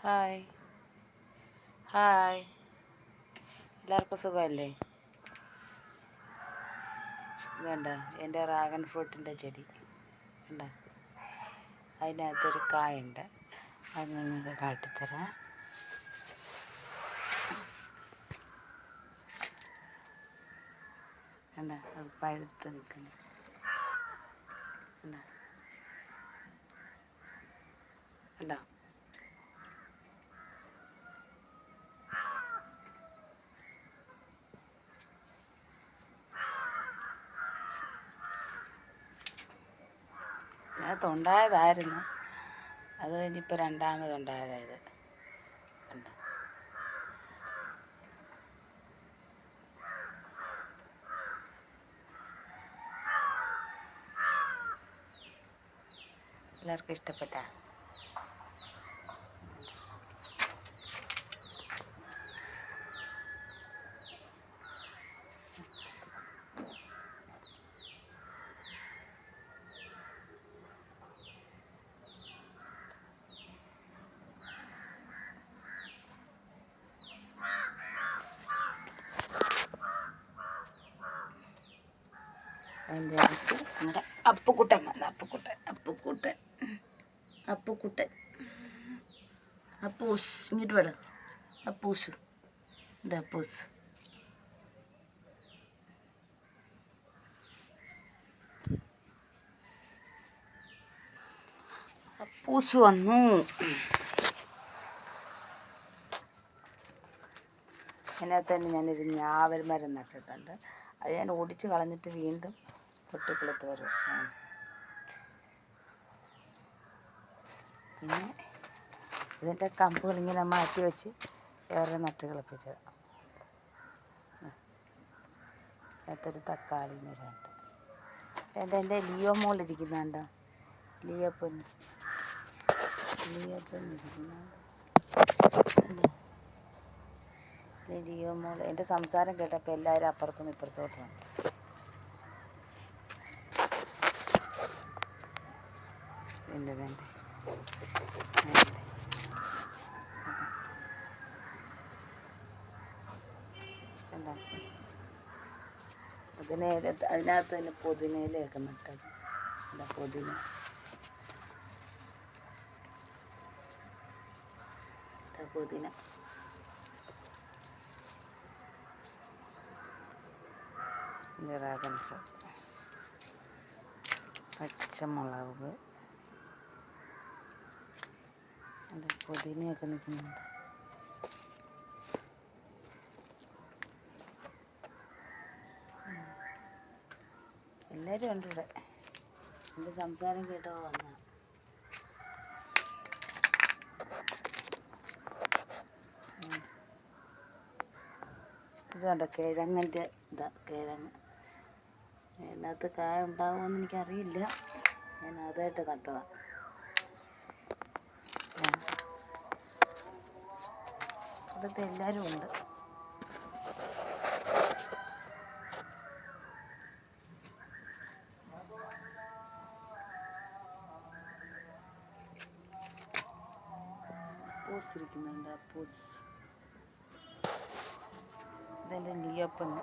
Hi hi, എല്ലാവർക്കും സുഖമല്ലേ? ഇതുണ്ട എൻ്റെ ഡ്രാഗൺ ഫ്രൂട്ടിൻ്റെ ചെടി കണ്ട, അതിനകത്തൊരു കായുണ്ട്. അത് നിങ്ങൾക്ക് കാട്ടിത്തരാം. കണ്ട, അത് പഴുത്ത് നിൽക്കുന്നു. കണ്ട കണ്ടോ? അതിനകത്തുണ്ടായതായിരുന്നു, അത് കഴിഞ്ഞിപ്പോൾ രണ്ടാമതുണ്ടായതായത്. കണ്ട, എല്ലാവർക്കും ഇഷ്ടപ്പെട്ട? അതിൻ്റെ അടുത്ത് നമ്മുടെ അപ്പുക്കുട്ടൻ വന്നു. അപ്പുക്കുട്ടൻ അപ്പൂസ്, ഇങ്ങോട്ട് വേണം. അപ്പൂസ്, എൻ്റെ അപ്പൂസ്. അപ്പൂസ് വന്നു. അതിനകത്ത് തന്നെ ഞാനൊരു ഞാവൽ മരം നട്ടിട്ടുണ്ട്. അത് ഞാൻ ഓടിച്ച് കളഞ്ഞിട്ട് വീണ്ടും പൊട്ടിക്കിളുത്ത് വരും. പിന്നെ ഇതിൻ്റെ കമ്പുകൾ ഇങ്ങനെ മാറ്റി വെച്ച് വേറെ നട്ട് കിളിപ്പിച്ചത്. അതിനകത്തൊരു തക്കാളി മരമുണ്ട്. എൻ്റെ ലിയോ മോളിരിക്കുന്നുണ്ടോ? ലിയോ പൊന്ന് ഇരിക്കുന്നുണ്ട്. ലിയോ മോൾ എൻ്റെ സംസാരം കേട്ടപ്പോൾ എല്ലാവരും അപ്പുറത്തുനിന്ന് ഇപ്പുറത്തോട്ട് വന്നു. അതിനകത്ത് തന്നെ പുതിനയിലൊക്കെ നട്ടത്. പുതിന ഡ്രാഗൺ ഫ്രൂട്ട്, പച്ചമുളക്, പുതിനയൊക്കെ നിൽക്കുന്നുണ്ട്. എല്ലാവരും ഉണ്ട് ഇവിടെ. എൻ്റെ സംസാരം കേട്ടോ വന്ന. ഇത് കണ്ടോ, കിഴങ്ങിൻ്റെ കിഴങ്ങ്. അതിനകത്ത് കായ ഉണ്ടാകുമെന്ന് എനിക്കറിയില്ല, ഞാൻ ആദ്യമായിട്ട് നട്ടതാണ്. ഇവിടുത്തെ എല്ലാവരും ഉണ്ട്. അപ്പൂസ് ഇരിക്കുന്നുണ്ട്. അപ്പൂസ്, ഇതെൻ്റെ ലിയോപ്പന്.